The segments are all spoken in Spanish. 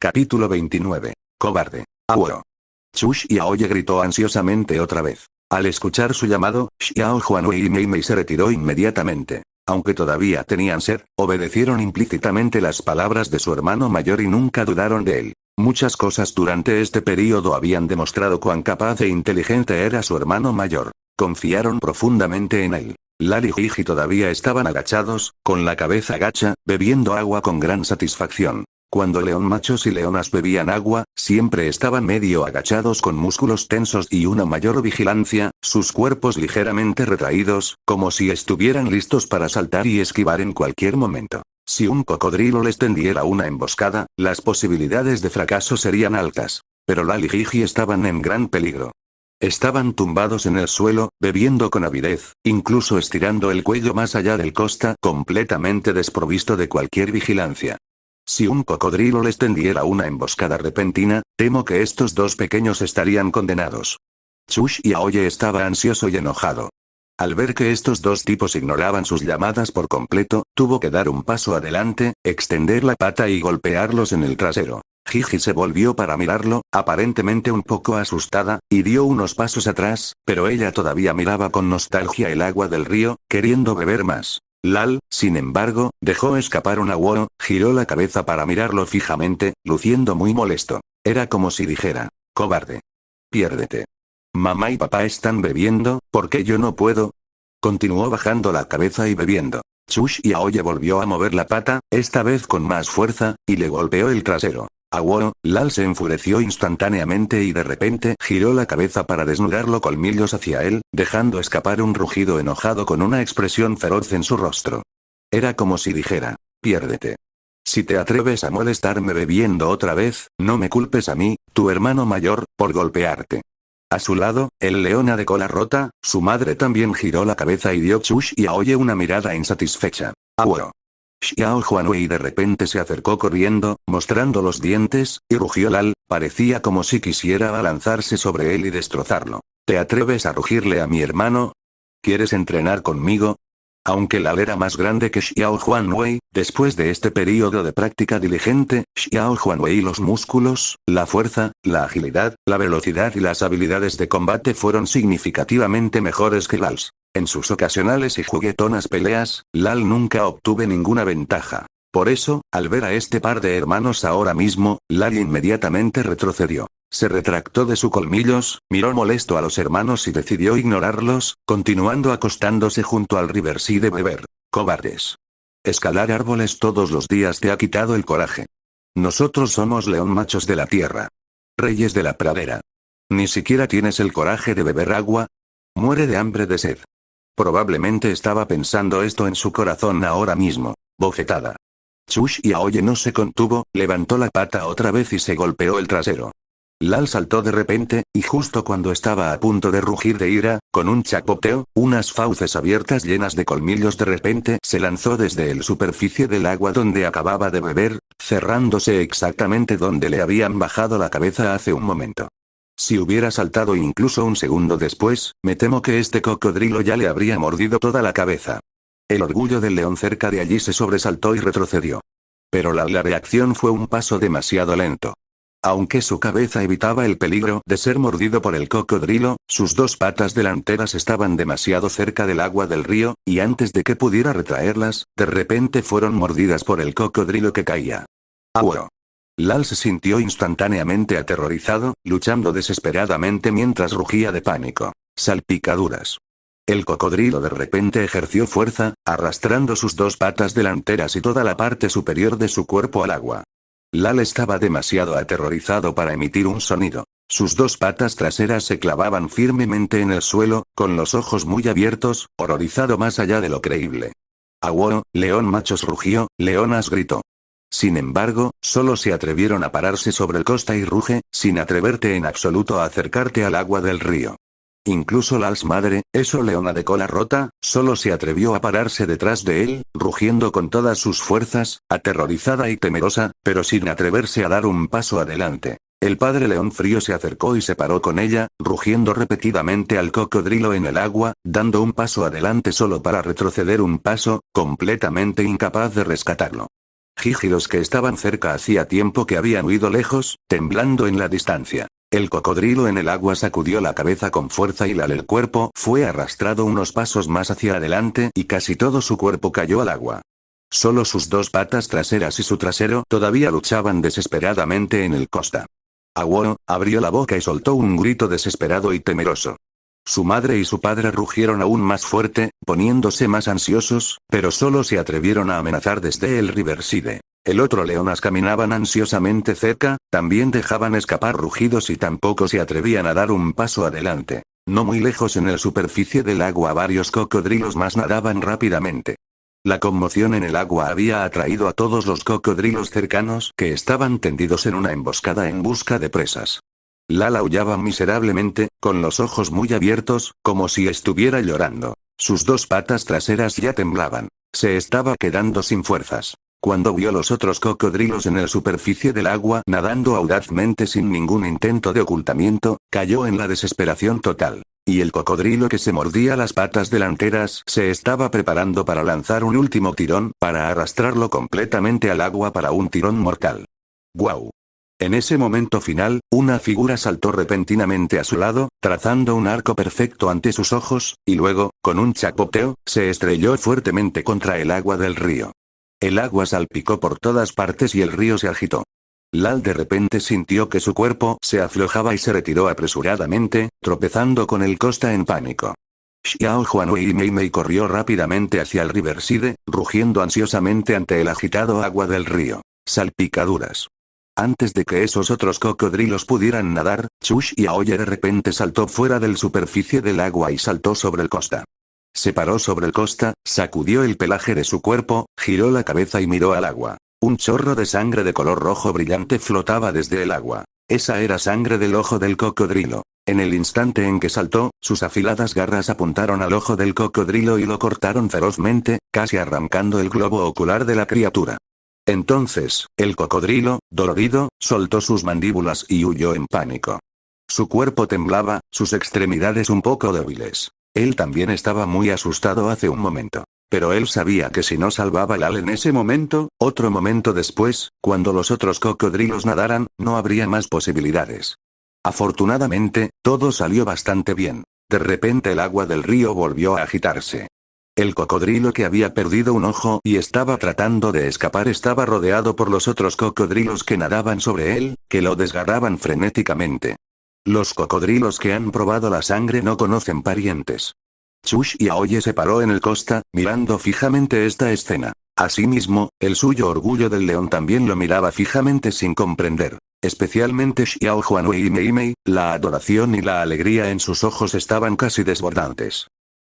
Capítulo 29. Cobarde. Awo. Chush y Aoye gritó ansiosamente otra vez. Al escuchar su llamado, Xiao Huanwei y Mei Mei se retiró inmediatamente. Aunque todavía tenían sed, obedecieron implícitamente las palabras de su hermano mayor y nunca dudaron de él. Muchas cosas durante este período habían demostrado cuán capaz e inteligente era su hermano mayor. Confiaron profundamente en él. Lal y Gigi todavía estaban agachados, con la cabeza gacha, bebiendo agua con gran satisfacción. Cuando león machos y leonas bebían agua, siempre estaban medio agachados con músculos tensos y una mayor vigilancia, sus cuerpos ligeramente retraídos, como si estuvieran listos para saltar y esquivar en cualquier momento. Si un cocodrilo les tendiera una emboscada, las posibilidades de fracaso serían altas. Pero Lal y Gigi estaban en gran peligro. Estaban tumbados en el suelo, bebiendo con avidez, incluso estirando el cuello más allá del costa, completamente desprovisto de cualquier vigilancia. Si un cocodrilo les tendiera una emboscada repentina, temo que estos dos pequeños estarían condenados. Chush y Aoye estaba ansioso y enojado. Al ver que estos dos tipos ignoraban sus llamadas por completo, tuvo que dar un paso adelante, extender la pata y golpearlos en el trasero. Gigi se volvió para mirarlo, aparentemente un poco asustada, y dio unos pasos atrás, pero ella todavía miraba con nostalgia el agua del río, queriendo beber más. Lal, sin embargo, dejó escapar un aguo, giró la cabeza para mirarlo fijamente, luciendo muy molesto. Era como si dijera, cobarde. Piérdete. Mamá y papá están bebiendo, ¿por qué yo no puedo? Continuó bajando la cabeza y bebiendo. Chush y Aoye volvió a mover la pata, esta vez con más fuerza, y le golpeó el trasero. Awo, Lal se enfureció instantáneamente y de repente giró la cabeza para desnudar los colmillos hacia él, dejando escapar un rugido enojado con una expresión feroz en su rostro. Era como si dijera, piérdete. Si te atreves a molestarme bebiendo otra vez, no me culpes a mí, tu hermano mayor, por golpearte. A su lado, el leona de cola rota, su madre también giró la cabeza y dio Chush y Aoye una mirada insatisfecha. Awo. Xiao Huanwei de repente se acercó corriendo, mostrando los dientes, y rugió Lal, parecía como si quisiera abalanzarse sobre él y destrozarlo. ¿Te atreves a rugirle a mi hermano? ¿Quieres entrenar conmigo? Aunque Lal era más grande que Xiao Huanwei, después de este período de práctica diligente, Xiao Huanwei los músculos, la fuerza, la agilidad, la velocidad y las habilidades de combate fueron significativamente mejores que Lal's. En sus ocasionales y juguetonas peleas, Lal nunca obtuvo ninguna ventaja. Por eso, al ver a este par de hermanos ahora mismo, Lal inmediatamente retrocedió. Se retractó de sus colmillos, miró molesto a los hermanos y decidió ignorarlos, continuando acostándose junto al Riverside de beber. Cobardes. Escalar árboles todos los días te ha quitado el coraje. Nosotros somos león machos de la tierra. Reyes de la pradera. ¿Ni siquiera tienes el coraje de beber agua? Muere de hambre de sed. Probablemente estaba pensando esto en su corazón ahora mismo. Bofetada. Chush y Aoye no se contuvo, levantó la pata otra vez y se golpeó el trasero. Lal saltó de repente, y justo cuando estaba a punto de rugir de ira, con un chapoteo, unas fauces abiertas llenas de colmillos de repente se lanzó desde la superficie del agua donde acababa de beber, cerrándose exactamente donde le habían bajado la cabeza hace un momento. Si hubiera saltado incluso un segundo después, me temo que este cocodrilo ya le habría mordido toda la cabeza. El orgullo del león cerca de allí se sobresaltó y retrocedió. Pero la reacción fue un paso demasiado lento. Aunque su cabeza evitaba el peligro de ser mordido por el cocodrilo, sus dos patas delanteras estaban demasiado cerca del agua del río, y antes de que pudiera retraerlas, de repente fueron mordidas por el cocodrilo que caía. ¡Awo! Lal se sintió instantáneamente aterrorizado, luchando desesperadamente mientras rugía de pánico. Salpicaduras. El cocodrilo de repente ejerció fuerza, arrastrando sus dos patas delanteras y toda la parte superior de su cuerpo al agua. Lal estaba demasiado aterrorizado para emitir un sonido. Sus dos patas traseras se clavaban firmemente en el suelo, con los ojos muy abiertos, horrorizado más allá de lo creíble. Awo, león machos rugió, leonas gritó. Sin embargo, solo se atrevieron a pararse sobre el costa y ruge, sin atreverte en absoluto a acercarte al agua del río. Incluso Lal's madre, eso leona de cola rota, solo se atrevió a pararse detrás de él, rugiendo con todas sus fuerzas, aterrorizada y temerosa, pero sin atreverse a dar un paso adelante. El padre león frío se acercó y se paró con ella, rugiendo repetidamente al cocodrilo en el agua, dando un paso adelante solo para retroceder un paso, completamente incapaz de rescatarlo. Jiji, los que estaban cerca hacía tiempo que habían huido lejos, temblando en la distancia. El cocodrilo en el agua sacudió la cabeza con fuerza y el cuerpo fue arrastrado unos pasos más hacia adelante y casi todo su cuerpo cayó al agua. Solo sus dos patas traseras y su trasero todavía luchaban desesperadamente en el costa. Aworo abrió la boca y soltó un grito desesperado y temeroso. Su madre y su padre rugieron aún más fuerte, poniéndose más ansiosos, pero solo se atrevieron a amenazar desde el Riverside. El otro leonas caminaban ansiosamente cerca, también dejaban escapar rugidos y tampoco se atrevían a dar un paso adelante. No muy lejos en la superficie del agua varios cocodrilos más nadaban rápidamente. La conmoción en el agua había atraído a todos los cocodrilos cercanos que estaban tendidos en una emboscada en busca de presas. Lala aullaba miserablemente, con los ojos muy abiertos, como si estuviera llorando. Sus dos patas traseras ya temblaban. Se estaba quedando sin fuerzas. Cuando vio los otros cocodrilos en la superficie del agua nadando audazmente sin ningún intento de ocultamiento, cayó en la desesperación total. Y el cocodrilo que se mordía las patas delanteras se estaba preparando para lanzar un último tirón para arrastrarlo completamente al agua para un tirón mortal. ¡Guau! En ese momento final, una figura saltó repentinamente a su lado, trazando un arco perfecto ante sus ojos, y luego, con un chapoteo, se estrelló fuertemente contra el agua del río. El agua salpicó por todas partes y el río se agitó. Lal de repente sintió que su cuerpo se aflojaba y se retiró apresuradamente, tropezando con el costa en pánico. Xiao Huanhui y Mei Mei corrió rápidamente hacia el Riverside, rugiendo ansiosamente ante el agitado agua del río. Salpicaduras. Antes de que esos otros cocodrilos pudieran nadar, Chush y Aoye de repente saltó fuera del superficie del agua y saltó sobre el costa. Se paró sobre el costa, sacudió el pelaje de su cuerpo, giró la cabeza y miró al agua. Un chorro de sangre de color rojo brillante flotaba desde el agua. Esa era sangre del ojo del cocodrilo. En el instante en que saltó, sus afiladas garras apuntaron al ojo del cocodrilo y lo cortaron ferozmente, casi arrancando el globo ocular de la criatura. Entonces, el cocodrilo, dolorido, soltó sus mandíbulas y huyó en pánico. Su cuerpo temblaba, sus extremidades un poco débiles. Él también estaba muy asustado hace un momento. Pero él sabía que si no salvaba a Lal en ese momento, otro momento después, cuando los otros cocodrilos nadaran, no habría más posibilidades. Afortunadamente, todo salió bastante bien. De repente el agua del río volvió a agitarse. El cocodrilo que había perdido un ojo y estaba tratando de escapar estaba rodeado por los otros cocodrilos que nadaban sobre él, que lo desgarraban frenéticamente. Los cocodrilos que han probado la sangre no conocen parientes. Chush y Aoye se paró en el costa, mirando fijamente esta escena. Asimismo, el suyo orgullo del león también lo miraba fijamente sin comprender. Especialmente Xiao Huanhui y Mei Mei, la adoración y la alegría en sus ojos estaban casi desbordantes.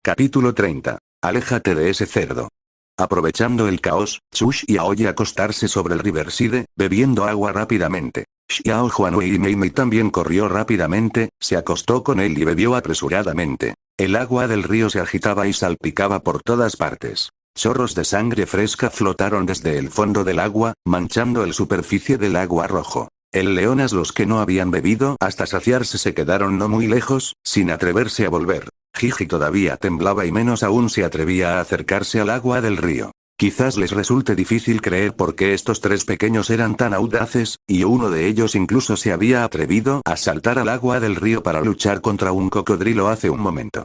Capítulo 30. Aléjate de ese cerdo. Aprovechando el caos, Chush y Aoye acostarse sobre el Riverside, bebiendo agua rápidamente. Xiao Huanhui y Mei Mei también corrió rápidamente, se acostó con él y bebió apresuradamente. El agua del río se agitaba y salpicaba por todas partes. Chorros de sangre fresca flotaron desde el fondo del agua, manchando la superficie del agua rojo. El leonas los que no habían bebido hasta saciarse se quedaron no muy lejos, sin atreverse a volver. Jiji todavía temblaba y menos aún se atrevía a acercarse al agua del río. Quizás les resulte difícil creer por qué estos tres pequeños eran tan audaces, y uno de ellos incluso se había atrevido a saltar al agua del río para luchar contra un cocodrilo hace un momento.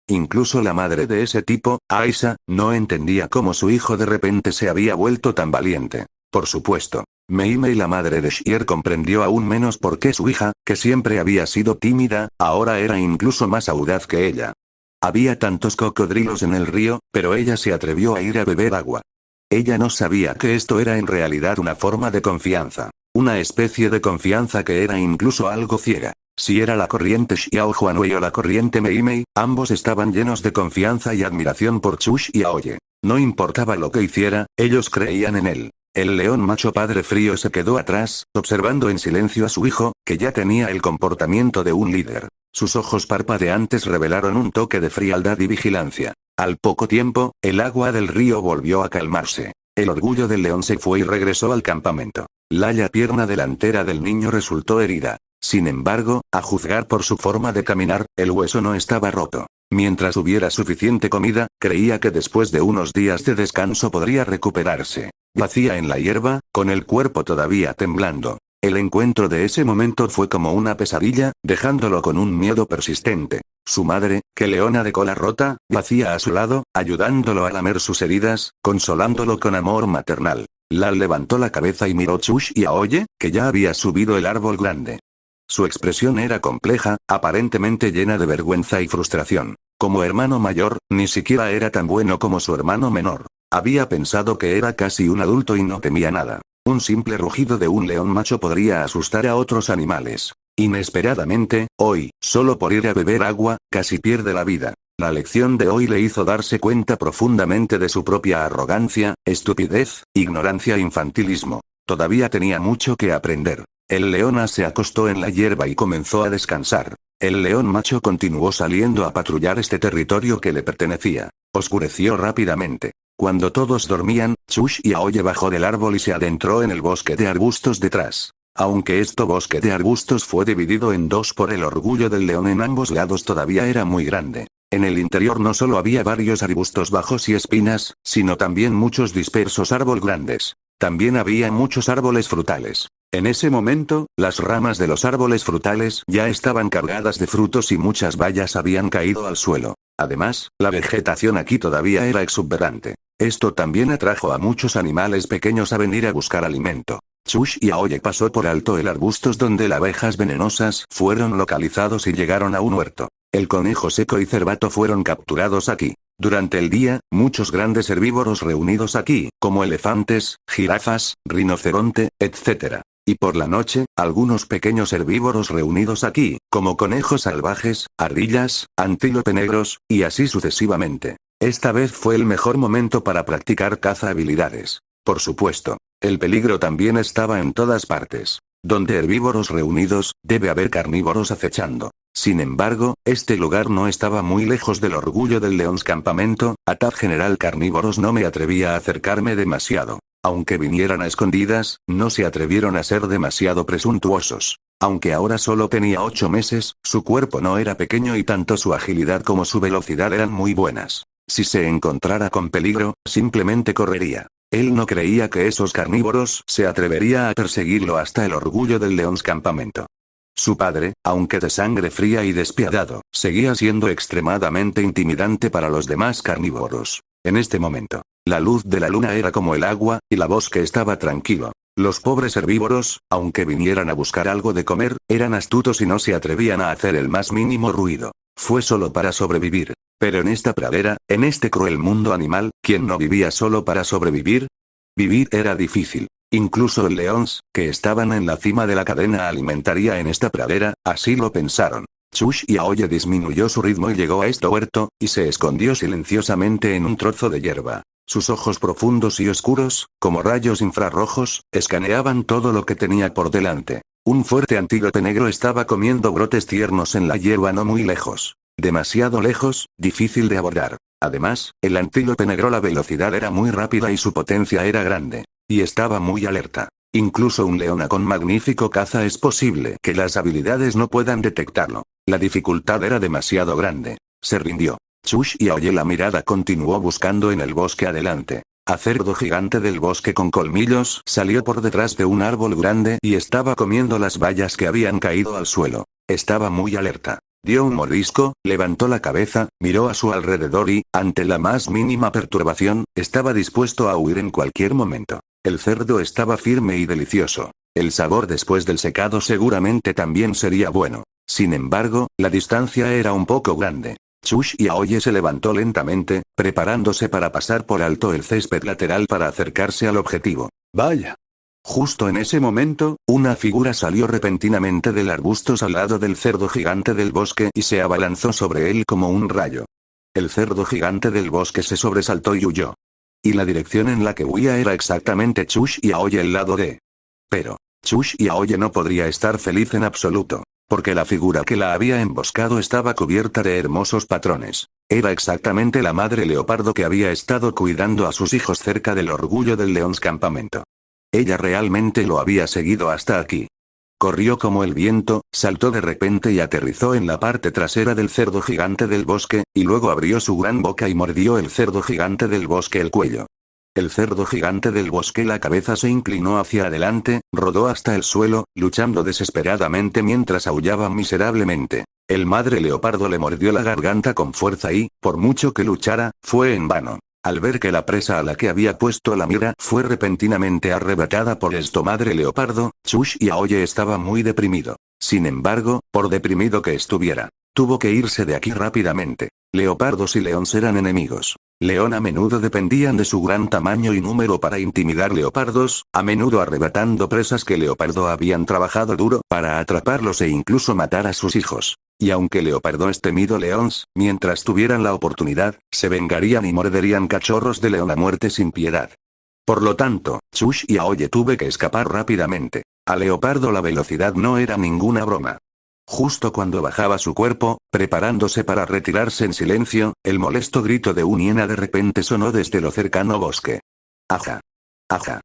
Incluso la madre de ese tipo, Aisha, no entendía cómo su hijo de repente se había vuelto tan valiente. Por supuesto, Mei Mei, la madre de Xier, comprendió aún menos por qué su hija, que siempre había sido tímida, ahora era incluso más audaz que ella. Había tantos cocodrilos en el río, pero ella se atrevió a ir a beber agua. Ella no sabía que esto era en realidad una forma de confianza. Una especie de confianza que era incluso algo ciega. Si era la corriente Xiao Huanhui o la corriente Mei Mei, ambos estaban llenos de confianza y admiración por Chush y Aoye. No importaba lo que hiciera, ellos creían en él. El león macho padre frío se quedó atrás, observando en silencio a su hijo, que ya tenía el comportamiento de un líder. Sus ojos parpadeantes revelaron un toque de frialdad y vigilancia. Al poco tiempo, el agua del río volvió a calmarse. El orgullo del león se fue y regresó al campamento. La pierna delantera del niño resultó herida. Sin embargo, a juzgar por su forma de caminar, el hueso no estaba roto. Mientras hubiera suficiente comida, creía que después de unos días de descanso podría recuperarse. Yacía en la hierba, con el cuerpo todavía temblando. El encuentro de ese momento fue como una pesadilla, dejándolo con un miedo persistente. Su madre, que leona de cola rota, yacía a su lado, ayudándolo a lamer sus heridas, consolándolo con amor maternal. Lal levantó la cabeza y miró Chush y Aoye, que ya había subido el árbol grande. Su expresión era compleja, aparentemente llena de vergüenza y frustración. Como hermano mayor, ni siquiera era tan bueno como su hermano menor. Había pensado que era casi un adulto y no temía nada. Un simple rugido de un león macho podría asustar a otros animales. Inesperadamente, hoy, solo por ir a beber agua, casi pierde la vida. La lección de hoy le hizo darse cuenta profundamente de su propia arrogancia, estupidez, ignorancia e infantilismo. Todavía tenía mucho que aprender. El león se acostó en la hierba y comenzó a descansar. El león macho continuó saliendo a patrullar este territorio que le pertenecía. Oscureció rápidamente. Cuando todos dormían, Chush y Aoye bajó del árbol y se adentró en el bosque de arbustos detrás. Aunque este bosque de arbustos fue dividido en dos por el orgullo del león en ambos lados, todavía era muy grande. En el interior no solo había varios arbustos bajos y espinas, sino también muchos dispersos árboles grandes. También había muchos árboles frutales. En ese momento, las ramas de los árboles frutales ya estaban cargadas de frutos y muchas bayas habían caído al suelo. Además, la vegetación aquí todavía era exuberante. Esto también atrajo a muchos animales pequeños a venir a buscar alimento. Chush y Aoye pasó por alto el arbustos donde las abejas venenosas fueron localizados y llegaron a un huerto. El conejo seco y cervato fueron capturados aquí. Durante el día, muchos grandes herbívoros reunidos aquí, como elefantes, jirafas, rinoceronte, etc. Y por la noche, algunos pequeños herbívoros reunidos aquí, como conejos salvajes, ardillas, antílope negros, y así sucesivamente. Esta vez fue el mejor momento para practicar caza habilidades. Por supuesto, el peligro también estaba en todas partes. Donde herbívoros reunidos, debe haber carnívoros acechando. Sin embargo, este lugar no estaba muy lejos del orgullo del león campamento, a tal general carnívoros no me atrevía a acercarme demasiado. Aunque vinieran a escondidas, no se atrevieron a ser demasiado presuntuosos. Aunque ahora solo tenía 8 meses, su cuerpo no era pequeño y tanto su agilidad como su velocidad eran muy buenas. Si se encontrara con peligro, simplemente correría. Él no creía que esos carnívoros se atrevería a perseguirlo hasta el orgullo del león campamento. Su padre, aunque de sangre fría y despiadado, seguía siendo extremadamente intimidante para los demás carnívoros. En este momento, la luz de la luna era como el agua, y la bosque estaba tranquilo. Los pobres herbívoros, aunque vinieran a buscar algo de comer, eran astutos y no se atrevían a hacer el más mínimo ruido. Fue solo para sobrevivir. Pero en esta pradera, en este cruel mundo animal, ¿quién no vivía solo para sobrevivir? Vivir era difícil. Incluso el leones, que estaban en la cima de la cadena alimentaria en esta pradera, así lo pensaron. Chush y Aoye disminuyó su ritmo y llegó a este huerto, y se escondió silenciosamente en un trozo de hierba. Sus ojos profundos y oscuros, como rayos infrarrojos, escaneaban todo lo que tenía por delante. Un fuerte antílope negro estaba comiendo brotes tiernos en la hierba no muy lejos. Demasiado lejos, difícil de abordar. Además, el antílope negro la velocidad era muy rápida y su potencia era grande. Y estaba muy alerta. Incluso un león con magnífico caza es posible que las habilidades no puedan detectarlo. La dificultad era demasiado grande. Se rindió. Chush y Aoye la mirada continuó buscando en el bosque adelante. A cerdo gigante del bosque con colmillos salió por detrás de un árbol grande y estaba comiendo las bayas que habían caído al suelo. Estaba muy alerta. Dio un mordisco, levantó la cabeza, miró a su alrededor y, ante la más mínima perturbación, estaba dispuesto a huir en cualquier momento. El cerdo estaba firme y delicioso. El sabor después del secado seguramente también sería bueno. Sin embargo, la distancia era un poco grande. Chush y Aoye se levantó lentamente, preparándose para pasar por alto el césped lateral para acercarse al objetivo. ¡Vaya! Justo en ese momento, una figura salió repentinamente del arbustos al lado del cerdo gigante del bosque y se abalanzó sobre él como un rayo. El cerdo gigante del bosque se sobresaltó y huyó. Y la dirección en la que huía era exactamente Chush y Aoye el lado de. Pero, Chush y Aoye no podría estar feliz en absoluto. Porque la figura que la había emboscado estaba cubierta de hermosos patrones. Era exactamente la madre leopardo que había estado cuidando a sus hijos cerca del orgullo del león campamento. Ella realmente lo había seguido hasta aquí. Corrió como el viento, saltó de repente y aterrizó en la parte trasera del cerdo gigante del bosque, y luego abrió su gran boca y mordió el cerdo gigante del bosque el cuello. El cerdo gigante del bosque la cabeza se inclinó hacia adelante, rodó hasta el suelo, luchando desesperadamente mientras aullaba miserablemente. El madre leopardo le mordió la garganta con fuerza y, por mucho que luchara, fue en vano. Al ver que la presa a la que había puesto la mira fue repentinamente arrebatada por esto madre leopardo, Chush y Aoye estaba muy deprimido. Sin embargo, por deprimido que estuviera, tuvo que irse de aquí rápidamente. Leopardos y leones eran enemigos. León a menudo dependían de su gran tamaño y número para intimidar leopardos, a menudo arrebatando presas que leopardo habían trabajado duro para atraparlos e incluso matar a sus hijos. Y aunque leopardo es temido leones, mientras tuvieran la oportunidad, se vengarían y morderían cachorros de león a muerte sin piedad. Por lo tanto, Chush y Aoye tuve que escapar rápidamente. A leopardo la velocidad no era ninguna broma. Justo cuando bajaba su cuerpo, preparándose para retirarse en silencio, el molesto grito de una hiena de repente sonó desde lo cercano bosque. ¡Aja! ¡Aja!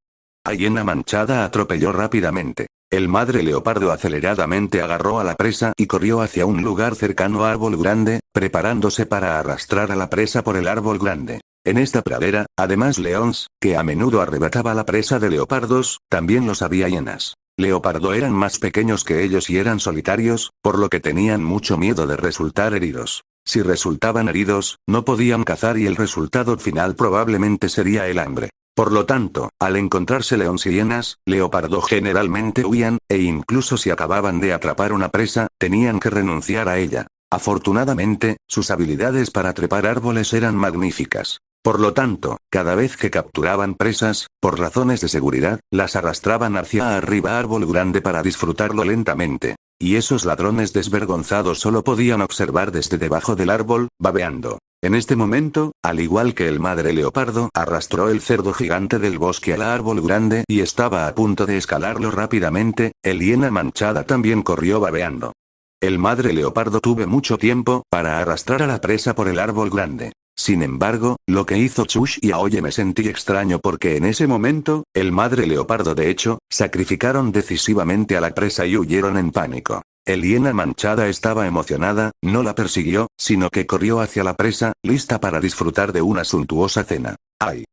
La hiena manchada atropelló rápidamente. El madre leopardo aceleradamente agarró a la presa y corrió hacia un lugar cercano a árbol grande, preparándose para arrastrar a la presa por el árbol grande. En esta pradera, además leones, que a menudo arrebataba la presa de leopardos, también los había hienas. Leopardo eran más pequeños que ellos y eran solitarios, por lo que tenían mucho miedo de resultar heridos. Si resultaban heridos, no podían cazar y el resultado final probablemente sería el hambre. Por lo tanto, al encontrarse leones y hienas, leopardo generalmente huían, e incluso si acababan de atrapar una presa, tenían que renunciar a ella. Afortunadamente, sus habilidades para trepar árboles eran magníficas. Por lo tanto, cada vez que capturaban presas, por razones de seguridad, las arrastraban hacia arriba árbol grande para disfrutarlo lentamente. Y esos ladrones desvergonzados solo podían observar desde debajo del árbol, babeando. En este momento, al igual que el madre leopardo, arrastró el cerdo gigante del bosque al árbol grande y estaba a punto de escalarlo rápidamente, el hiena manchada también corrió babeando. El madre leopardo tuvo mucho tiempo para arrastrar a la presa por el árbol grande. Sin embargo, lo que hizo Chush y Aoye me sentí extraño porque en ese momento, el madre leopardo de hecho, sacrificaron decisivamente a la presa y huyeron en pánico. El hiena manchada estaba emocionada, no la persiguió, sino que corrió hacia la presa, lista para disfrutar de una suntuosa cena. ¡Ay!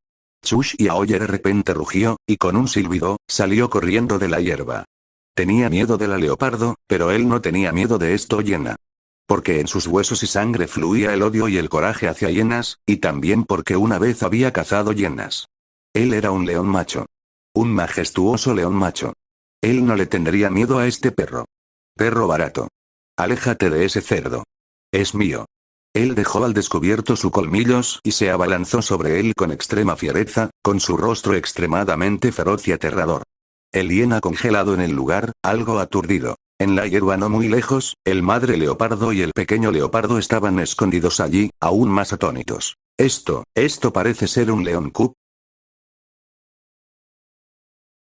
Chush y Aoye de repente rugió, y con un silbido, salió corriendo de la hierba. Tenía miedo de la leopardo, pero él no tenía miedo de esto hiena. Porque en sus huesos y sangre fluía el odio y el coraje hacia hienas, y también porque una vez había cazado hienas. Él era un león macho. Un majestuoso león macho. Él no le tendría miedo a este perro. Perro barato. Aléjate de ese cerdo. Es mío. Él dejó al descubierto sus colmillos y se abalanzó sobre él con extrema fiereza, con su rostro extremadamente feroz y aterrador. El hiena congelado en el lugar, algo aturdido. En la hierba no muy lejos, el madre leopardo y el pequeño leopardo estaban escondidos allí, aún más atónitos. Esto parece ser un león cub,